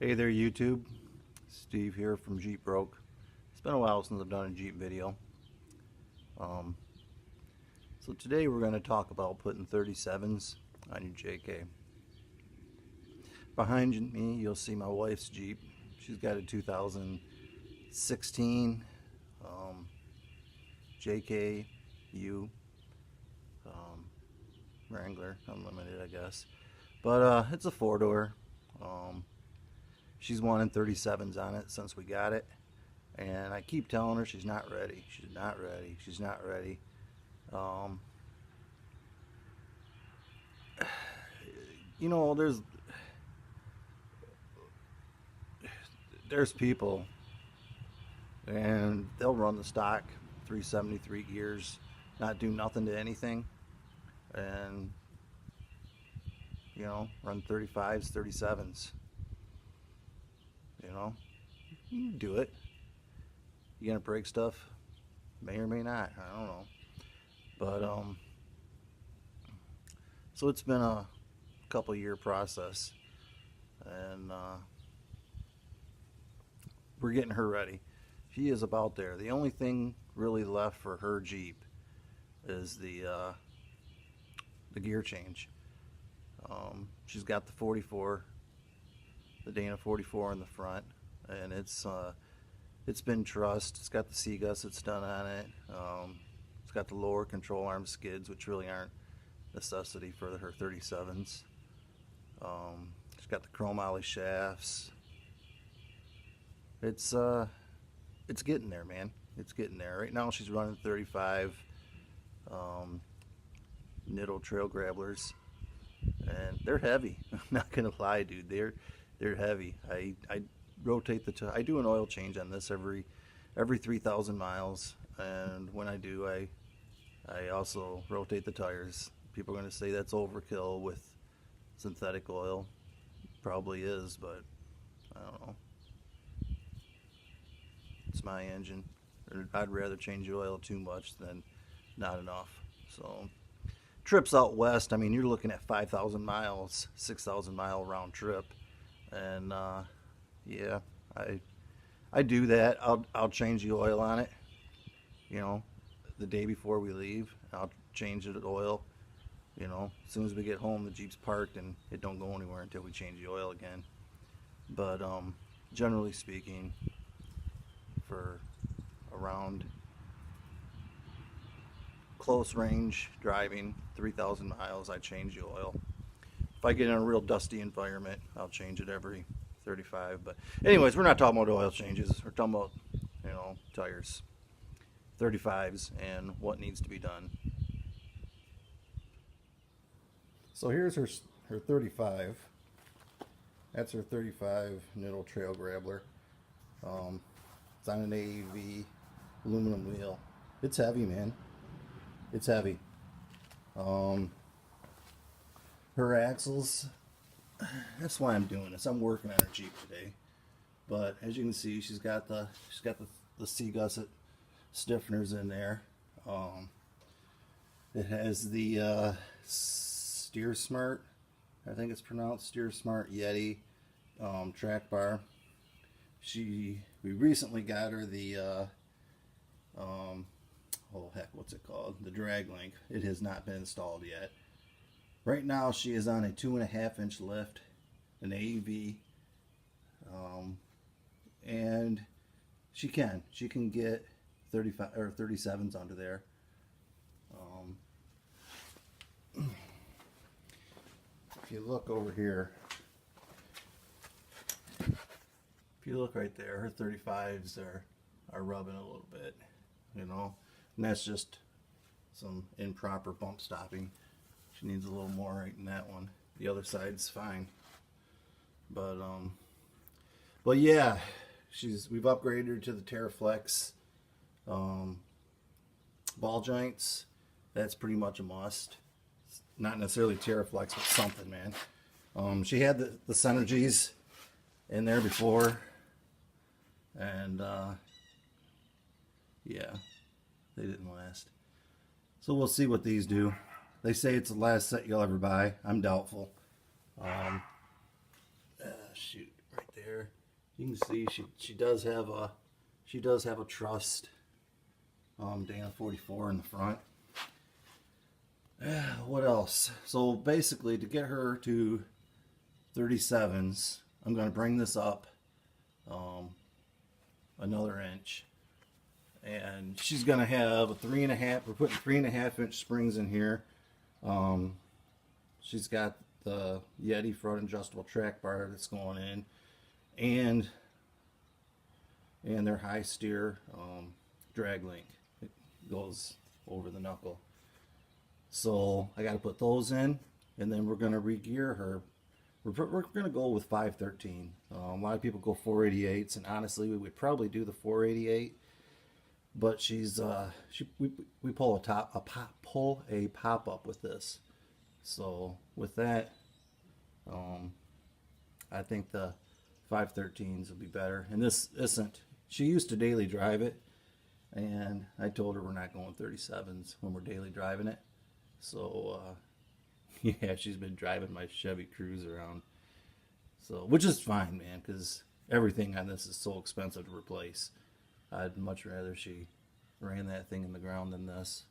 Hey there YouTube, Steve here from Jeep Broke. It's been a while since I've done a Jeep video. Um, so today we're going to talk about putting 37s on your JK. Behind me you'll see my wife's Jeep. She's got a 2016 JKU Wrangler Unlimited, I guess. But it's a four-door. She's wanting 37s on it since we got it, and I keep telling her she's not ready. She's not ready. She's not ready. You know, there's people, and they'll run the stock 373 gears, not do nothing to anything, and you know, run 35s, 37s. You know, you can do it. You gonna break stuff? May or may not. I don't know. But so it's been a couple year process, and we're getting her ready. She is about there. The only thing really left for her Jeep is the gear change. She's got the 44. The Dana 44 in the front, and it's been trussed. It's got the C-Gus that's done on it. It's got the lower control arm skids, which really aren't necessity for her 37s. She's got the chrome ollie shafts. It's getting there, man. It's getting there. Right now she's running 35 Nitto trail grabblers, and they're heavy. I'm not gonna lie, dude. They're heavy. I rotate I do an oil change on this every 3,000 miles, and when I do, I also rotate the tires. People are going to say that's overkill with synthetic oil. Probably is, but I don't know. It's my engine. I'd rather change the oil too much than not enough. So trips out west, I mean, you're looking at 5,000 miles, 6,000 mile round trip. And yeah, I do that. I'll change the oil on it, you know, the day before we leave. I'll change the oil, you know, as soon as we get home. The Jeep's parked and it don't go anywhere until we change the oil again. But generally speaking, for around close range driving, 3,000 miles, I change the oil. If I get in a real dusty environment, I'll change it every 35. But anyways, we're not talking about oil changes. We're talking about, you know, tires, 35s, and what needs to be done. So here's her 35. That's her 35 Nitto Trail Grabbler. It's on an AEV aluminum wheel. It's heavy, man. It's heavy. Her axles, that's why I'm doing this. I'm working on her Jeep today. But as you can see, she's got the C-Gusset stiffeners in there. It has the Steer Smart, I think it's pronounced Steer Smart Yeti track bar. We recently got her the oh heck, what's it called? The drag link. It has not been installed yet. Right now she is on a 2.5-inch lift, an AEV, and she can get 35 or 37s under there. If you look over here, if you look right there, her 35s are rubbing a little bit, you know, and that's just some improper bump stopping. She needs a little more right in that one. The other side's fine. But yeah, we've upgraded her to the TerraFlex ball joints. That's pretty much a must. It's not necessarily TerraFlex, but something, man. She had the Synergies in there before, and yeah, they didn't last. So we'll see what these do. They say it's the last set you'll ever buy. I'm doubtful. Shoot, right there. You can see she does have a trust Dana 44 in the front. What else? So basically, to get her to 37s, I'm going to bring this up another inch, and she's going to have a 3.5. We're putting 3.5-inch springs in here. She's got the Yeti front adjustable track bar that's going in, and their high steer drag link. It goes over the knuckle. So I got to put those in, and then we're going to re-gear her. We're going to go with 513. A lot of people go 488s, and honestly, we would probably do the 488. But we pull a pop up with this. So with that, I think the 513s will be better. And this isn't. She used to daily drive it, and I told her we're not going 37s when we're daily driving it. So yeah, she's been driving my Chevy Cruze around. So, which is fine, man, because everything on this is so expensive to replace. I'd much rather she ran that thing in the ground than this.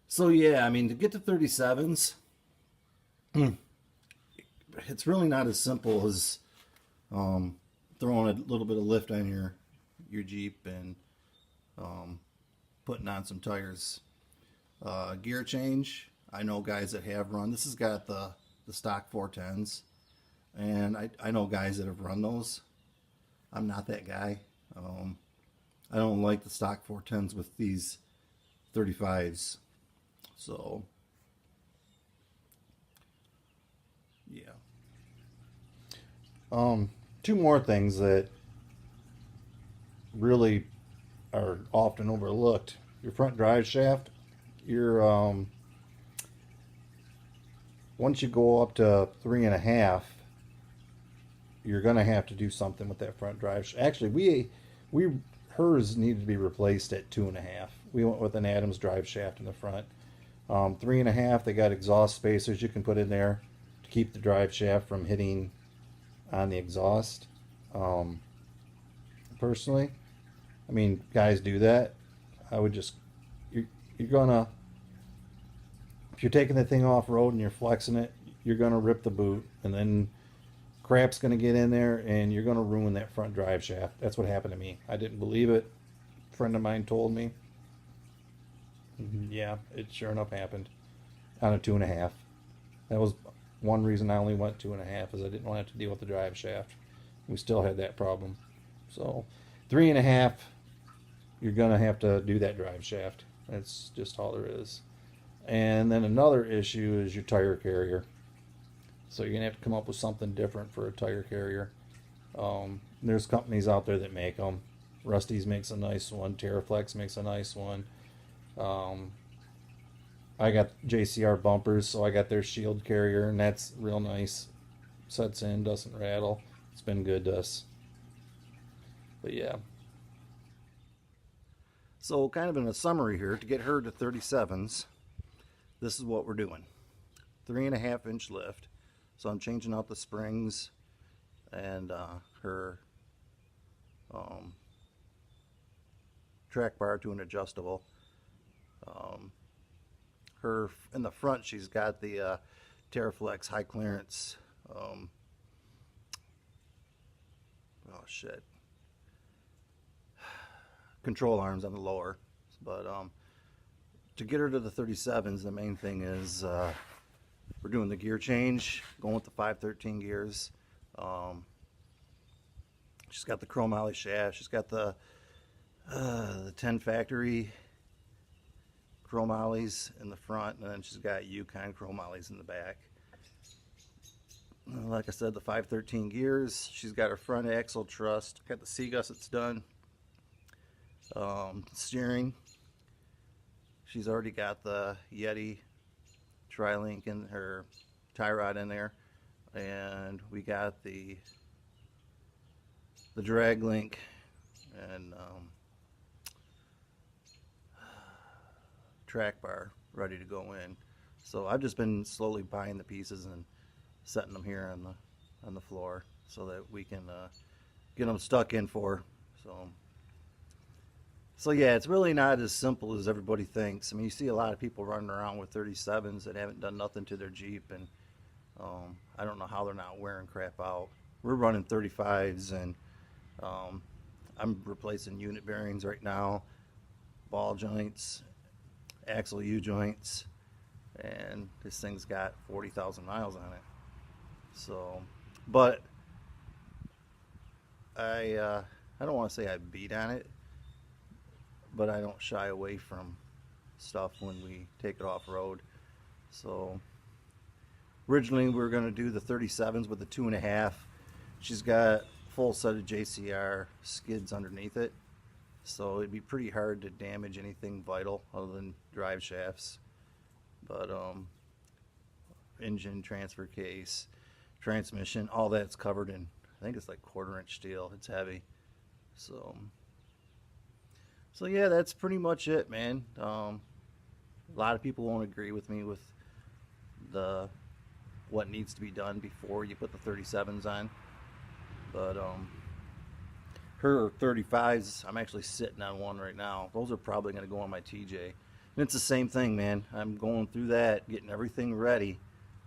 So yeah, I mean, to get to 37s, it's really not as simple as throwing a little bit of lift on your Jeep and putting on some tires. Gear change, I know guys that have run. This has got the stock 410s, and I know guys that have run those. I'm not that guy. I don't like the stock 410s with these 35s. So yeah. Two more things that really are often overlooked. Your front drive shaft. Once you go up to 3.5, you're gonna have to do something with that front drive. Actually, hers needed to be replaced at 2.5. We went with an Adams drive shaft in the front. 3.5, they got exhaust spacers you can put in there to keep the drive shaft from hitting on the exhaust. Personally, I mean, guys do that. I would just you're gonna, if you're taking the thing off road and you're flexing it, you're gonna rip the boot, and then crap's gonna get in there, and you're gonna ruin that front drive shaft. That's what happened to me. I didn't believe it. A friend of mine told me. Yeah, it sure enough happened on a 2.5. That was one reason I only went 2.5, is I didn't want to have to deal with the drive shaft. We still had that problem. So 3.5, you're gonna have to do that drive shaft. That's just all there is. And then another issue is your tire carrier. So you're gonna have to come up with something different for a tire carrier. There's companies out there that make them. Rusty's makes a nice one. Terraflex makes a nice one. I got JCR bumpers, so I got their shield carrier, and that's real nice. Sets in, doesn't rattle. It's been good to us. But yeah. So kind of in a summary here, to get her to 37s, this is what we're doing. 3.5-inch lift. So I'm changing out the springs and her track bar to an adjustable. Her in the front, she's got the Terraflex high clearance. Oh shit! Control arms on the lower, but to get her to the 37s, the main thing is we're doing the gear change, going with the 513 gears. She's got the chromoly shaft. She's got the 10 factory chromolys in the front, and then she's got Yukon chromolys in the back. Like I said, the 513 gears. She's got her front axle truss. Got the C-gussets done. Steering. She's already got the Yeti tri-link in her tie rod in there, and we got the drag link and track bar ready to go in. So I've just been slowly buying the pieces and setting them here on the floor. so that we can get them stuck in for. So yeah, it's really not as simple as everybody thinks. I mean, you see a lot of people running around with 37s that haven't done nothing to their Jeep, and I don't know how they're not wearing crap out. We're running 35s, and I'm replacing unit bearings right now, ball joints, axle U joints, and this thing's got 40,000 miles on it. So, but I don't want to say I beat on it, but I don't shy away from stuff when we take it off road. So originally we were going to do the 37s with the 2.5. She's got a full set of JCR skids underneath it, so it'd be pretty hard to damage anything vital other than drive shafts. But engine, transfer case, transmission, all that's covered in, I think it's like 1/4-inch steel. It's heavy. So yeah, that's pretty much it, man. A lot of people won't agree with me with the what needs to be done before you put the 37s on, but her 35s, I'm actually sitting on one right now. Those are probably going to go on my TJ, and it's the same thing, man. I'm going through that, getting everything ready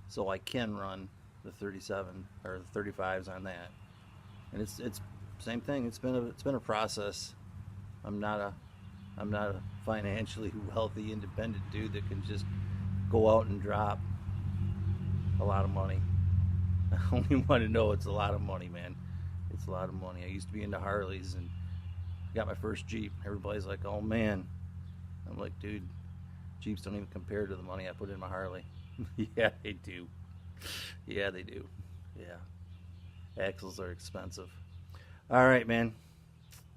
so I can run the 37 or the 35s on that. And it's same thing. It's been a process. I'm not a financially wealthy independent dude that can just go out and drop a lot of money. I only want to know it's a lot of money, man. It's a lot of money. I used to be into Harleys and got my first Jeep. Everybody's like, "Oh man." I'm like, "Dude, Jeeps don't even compare to the money I put in my Harley." Yeah, they do. Yeah, they do. Yeah. Axles are expensive. All right, man.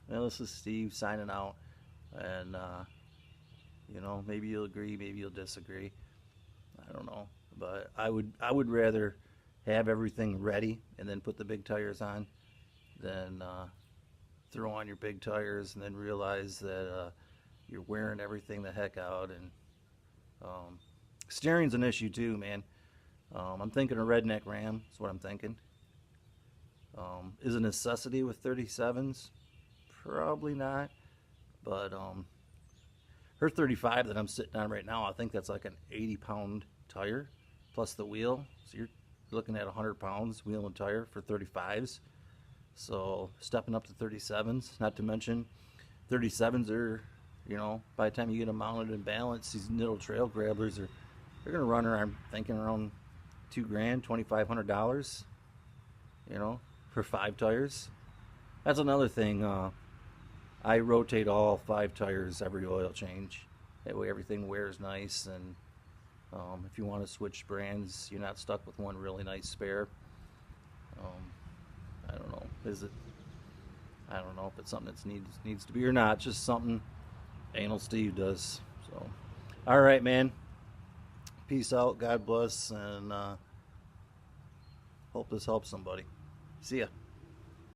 Well, this is Steve signing out. And, maybe you'll agree, maybe you'll disagree. I don't know. But I would rather have everything ready and then put the big tires on than throw on your big tires and then realize that you're wearing everything the heck out. And steering's an issue too, man. I'm thinking a redneck Ram. That's what I'm thinking. Is a necessity with 37s? Probably not. But her 35 that I'm sitting on right now, I think that's like an 80-pound tire plus the wheel. So you're looking at 100 pounds wheel and tire for 35s. So stepping up to 37s, not to mention 37s are, by the time you get them mounted and balanced, these little trail grabblers they're going to run around, I'm thinking around $2,000, $2,500, for 5 tires. That's another thing. I rotate all 5 tires every oil change. That way everything wears nice, and if you want to switch brands, you're not stuck with one really nice spare. I don't know. I don't know if it's something that needs to be or not. Just something Anal Steve does. So, all right, man. Peace out. God bless, and hope this helps somebody. See ya.